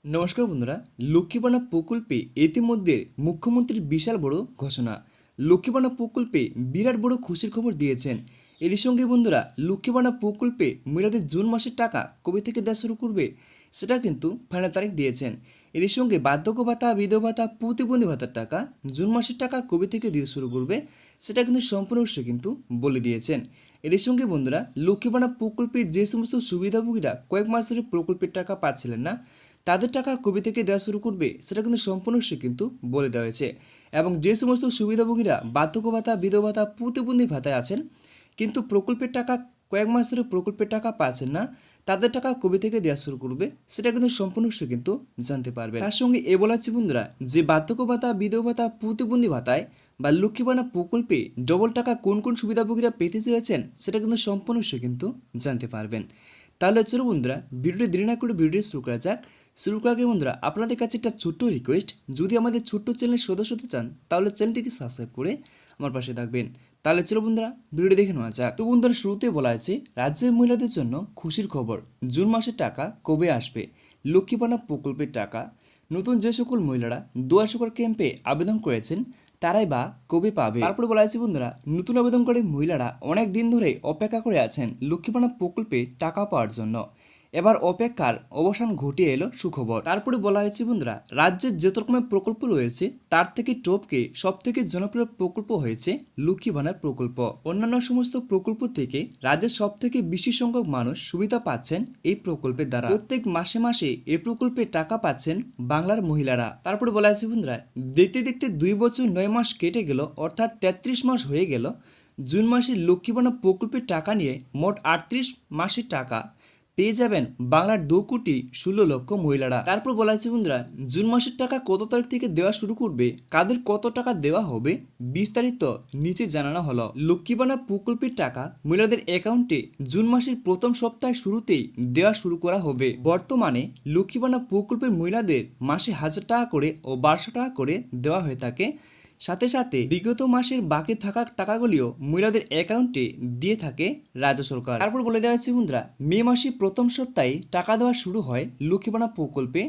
নমস্কার বন্ধুরা। লক্ষ্মীবানা প্রকল্পে ইতিমধ্যে মুখ্যমন্ত্রীর বিশাল বড় ঘোষণা। লক্ষ্মীবানা প্রকল্পে বিরাট বড় খুশির খবর দিয়েছেন। এরই সঙ্গে বন্ধুরা লক্ষ্মীবানা প্রকল্পে মহিলাদের জুন মাসের টাকা কবে থেকে দেওয়া শুরু করবে সেটা কিন্তু ফাইনাল তারিখ দিয়েছেন। এরই সঙ্গে বার্ধক্য ভাতা, বিধবা ভাতা, প্রতিবন্ধী ভাতার টাকা জুন মাসের টাকা কবে থেকে দিতে শুরু করবে সেটা কিন্তু সম্পূর্ণ কিন্তু বলে দিয়েছেন। এর সঙ্গে বন্ধুরা লক্ষ্মীবানা প্রকল্পের যে সমস্ত সুবিধাভোগীরা কয়েক মাস ধরে প্রকল্পের টাকা পাচ্ছিলেন না তাদের টাকা কবে থেকে দেওয়া শুরু করবে সেটা কিন্তু সম্পূর্ণ কিন্তু বলে দেওয়া হয়েছে। এবং যে সমস্ত সুবিধাভোগীরা বার্ধক্য ভাতা, বিধবা ভাতা, প্রতিবন্ধী ভাতায় আছেন কিন্তু প্রকল্পের টাকা কয়েক মাস ধরে প্রকল্পের টাকা পাচ্ছেন না তাদের টাকা কবে থেকে দেওয়া শুরু করবে সেটা কিন্তু সম্পূর্ণ কিন্তু জানতে পারবে। তার সঙ্গে এ বলাচ্ছি বন্ধুরা যে বার্ধক্য ভাতা, বিধবা ভাতা, প্রতিবন্ধী ভাতায় বা লক্ষ্মীবানা প্রকল্পে ডবল টাকা কোন কোন সুবিধাভোগীরা পেতে চলেছেন সেটা কিন্তু সম্পূর্ণ কিন্তু জানতে পারবেন। তাহলে চলো বন্ধুরা ভিডিওটি দেরি না করে ভিডিও শুরু করা যাক। শুরু করার আগে বন্ধুরা আপনাদের কাছে একটা ছোট্ট রিকোয়েস্ট, যদি আমাদের ছোট্ট চ্যানেলের সদস্য হতে চান তাহলে চ্যানেলটিকে সাবস্ক্রাইব করে আমার পাশে থাকবেন। তাহলে চলো বন্ধুরা ভিডিও দেখে নেওয়া যাক। তো বন্ধুরা শুরুতে বলা আছে রাজ্যের মহিলাদের জন্য খুশির খবর, জুন মাসের টাকা কবে আসবে। লক্ষ্মীবানা প্রকল্পের টাকা নতুন যে সকল মহিলারা দুয়ার সকল ক্যাম্পে আবেদন করেছেন তারাই বা কবে পাবে। তারপরে বলা আছে বন্ধুরা নতুন আবেদনকারী মহিলারা অনেক দিন ধরে অপেক্ষা করে আছেন লক্ষ্মীবানা প্রকল্পে টাকা পাওয়ার জন্য। এবার অপেক্ষার অবসান ঘটিয়ে এলো সুখবর। তারপরে বলা হয়েছে বন্ধুরা রাজ্যের যত রকমের প্রকল্প রয়েছে তার থেকে টপকে সব থেকে জনপ্রিয় প্রকল্প হয়েছে লক্ষ্মীবানার প্রকল্প। অন্যান্য সমস্ত প্রকল্প থেকে রাজ্যের সব থেকে বেশি সংখ্যক মানুষ সুবিধা পাচ্ছেন এই প্রকল্পের দ্বারা। প্রত্যেক মাসে মাসে এই প্রকল্পে টাকা পাচ্ছেন বাংলার মহিলারা। তারপরে বলা হয়েছে বন্ধুরা দেখতে দেখতে 2 বছর 9 মাস কেটে গেল, অর্থাৎ 33 মাস হয়ে গেল। জুন মাসে লক্ষ্মীবানা প্রকল্পের টাকা নিয়ে মোট 38 মাসের টাকা পেয়ে যাবেন বাংলার 2,16,00,000 মহিলারা। তারপর বলা হয়েছে বন্ধুরা জুন মাসের টাকা কত তারিখ থেকে দেওয়া শুরু করবে, কাদের কত টাকা দেওয়া হবে বিস্তারিত নিচে জানানো হলো। লক্ষ্মীবানা প্রকল্পের টাকা মহিলাদের অ্যাকাউন্টে জুন মাসের প্রথম সপ্তাহের শুরুতেই দেওয়া শুরু করা হবে। বর্তমানে লক্ষ্মীবানা প্রকল্পের মহিলাদের মাসে 1000 টাকা করে ও 1200 টাকা করে দেওয়া হয়ে থাকে। সাথে সাথে বিগত মাসের বাকি থাকা টাকাগুলিও মহিলাদের অ্যাকাউন্টে দিয়ে থাকে রাজ্য সরকার। তারপর বলে দেওয়া হচ্ছে বন্ধুরা মে মাসে প্রথম সপ্তাহে টাকা দেওয়া শুরু হয় লক্ষ্মীবানা প্রকল্পে,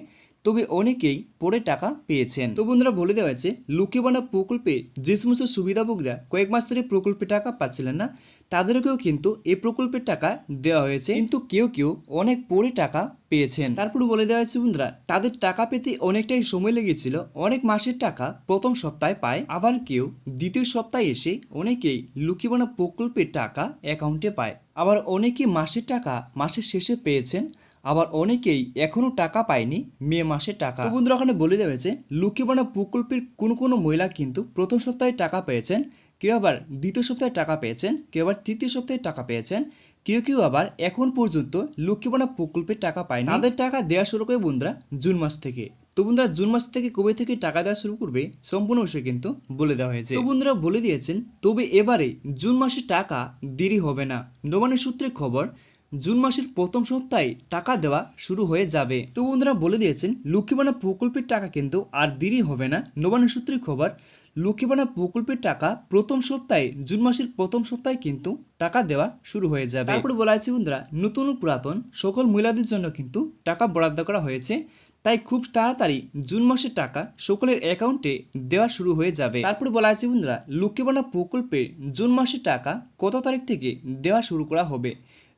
তবে অনেকেই পরে টাকা পেয়েছেন। তো বন্ধুরা বলে দেওয়া হয়েছে লক্ষ্মীবানা প্রকল্পে যে সমস্ত সুবিধাভোগীরা কয়েক মাস ধরে প্রকল্পে টাকা পাচ্ছিলেন না তাদেরকেও কিন্তু এই প্রকল্পের টাকা দেওয়া হয়েছে, কিন্তু কেউ কেউ অনেক পরে টাকা পেয়েছেন। তারপর বলে দেওয়া হয়েছে বন্ধুরা তাদের টাকা পেতে অনেকটাই সময় লেগেছিল, অনেক মাসের টাকা প্রথম সপ্তাহে পায়, আবার কেউ দ্বিতীয় সপ্তাহে এসে অনেকেই লক্ষ্মীবানা প্রকল্পের টাকা অ্যাকাউন্টে পায়, আবার অনেকেই মাসের টাকা মাসের শেষে পেয়েছেন, আবার অনেকেই এখনো টাকা পায়নি মে মাসের টাকা। তো বন্ধুরা ওখানে বলে দেওয়া হয়েছে লক্ষ্মীবানা প্রকল্পের কোনো মহিলা কিন্তু প্রথম সপ্তাহে টাকা পেয়েছেন, কেউ আবার দ্বিতীয় সপ্তাহে টাকা পেয়েছেন, কেউ আবার তৃতীয় সপ্তাহে টাকা পেয়েছেন, কেউ কেউ আবার এখন পর্যন্ত লক্ষ্মীবানা প্রকল্পের টাকা পায়নি। তাদের টাকা দেওয়া শুরু করে বন্ধুরা জুন মাস থেকে। তো বন্ধুরা জুন মাস থেকে কবে থেকে টাকা দেওয়া শুরু করবে সম্পূর্ণ বিষয় কিন্তু বলে দেওয়া হয়েছে। তো বন্ধুরা বলে দিয়েছেন তবে এবারে জুন মাসে টাকা দেরি হবে না। নবান্ন সূত্রে খবর জুন মাসের প্রথম সপ্তাহে টাকা দেওয়া শুরু হয়ে যাবে। তো বন্ধুরা বলে দিয়েছেন লক্ষ্মীবানা প্রকল্পের টাকা কিন্তু আর দেরি হবে না। নবান্ন সূত্রে খবর লক্ষ্মীবানা প্রকল্পের টাকা প্রথম সপ্তাহে জুন মাসের প্রথম সপ্তাহে কিন্তু টাকা দেওয়া শুরু হয়ে যাবে। তারপরে বলা হয়েছে বন্ধুরা নতুন ও পুরাতন সকল মহিলাদের জন্য কিন্তু টাকা বরাদ্দ করা হয়েছে, তাই খুব তাড়াতাড়ি জুন মাসের টাকা সকলের অ্যাকাউন্টে দেওয়া শুরু হয়ে যাবে। তারপরে বলা আছে বন্ধুরা লক্ষ্মীবানা প্রকল্পে জুন মাসের টাকা কত তারিখ থেকে দেওয়া শুরু করা হবে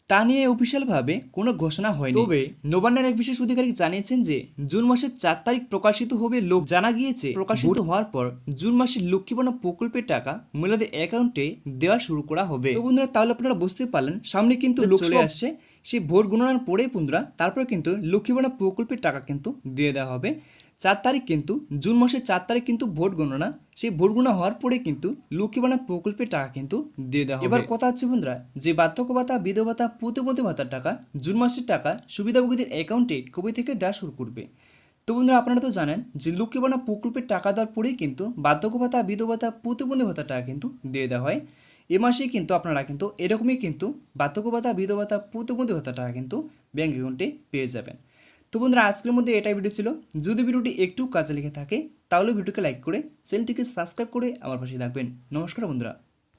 তা নিয়ে অফিসিয়ালভাবে কোনো ঘোষণা হয়নি, তবে নবান্নের এক বিশেষ অধিকারী জানিয়েছেন যে জুন মাসের 4 তারিখ প্রকাশিত হবে। লোক জানা গিয়েছে প্রকাশিত হওয়ার পর জুন মাসের লক্ষ্মীবানা প্রকল্পের টাকা মহিলাদের অ্যাকাউন্টে দেওয়া শুরু করা হবে। তো বন্ধুরা তাহলে আপনারা বুঝতে পারলেন সামনে কিন্তু লোক চলে আসছে, সেই ভোট গণনার পরে বন্ধুরা তারপরে কিন্তু লক্ষ্মীবানা প্রকল্পের টাকা কিন্তু দিয়ে দেওয়া হবে। 4 তারিখ কিন্তু জুন মাসের 4 তারিখ কিন্তু ভোট গণনা, সেই ভোট গণনা হওয়ার পরে কিন্তু লক্ষ্মীবানা প্রকল্পের টাকা কিন্তু দিয়ে দেওয়া হবে। এবার কথা হচ্ছে বন্ধুরা যে বার্ধক্য ভাতা, বিধবা ভাতা, প্রতিবন্ধী ভাতার টাকা জুন মাসের টাকা সুবিধাভোগীদের অ্যাকাউন্টে কবে থেকে দেওয়া শুরু করবে। তো বন্ধুরা আপনারা তো জানেন যে লক্ষ্মীবানা প্রকল্পের টাকা দেওয়ার পরেই কিন্তু বার্ধক্য ভাতা, বিধবা ভাতা, প্রতিবন্ধী ভাতার টাকা কিন্তু দিয়ে দেওয়া হয়। এ মাসেই কিন্তু আপনারা কিন্তু এরকমই কিন্তু বার্ধক্য ভাতা, বিধবা ভাতা, প্রতিবন্ধী ভাতার টাকা কিন্তু ব্যাঙ্ক অ্যাকাউন্টে পেয়ে যাবেন। তো বন্ধুরা আজকের মধ্যে এটাই ভিডিও ছিল। যদি ভিডিওটি একটু কাজে লেগে থাকে তাহলে ভিডিওকে লাইক করে চ্যানেলটিকে সাবস্ক্রাইব করে আমার পাশে থাকবেন। নমস্কার বন্ধুরা।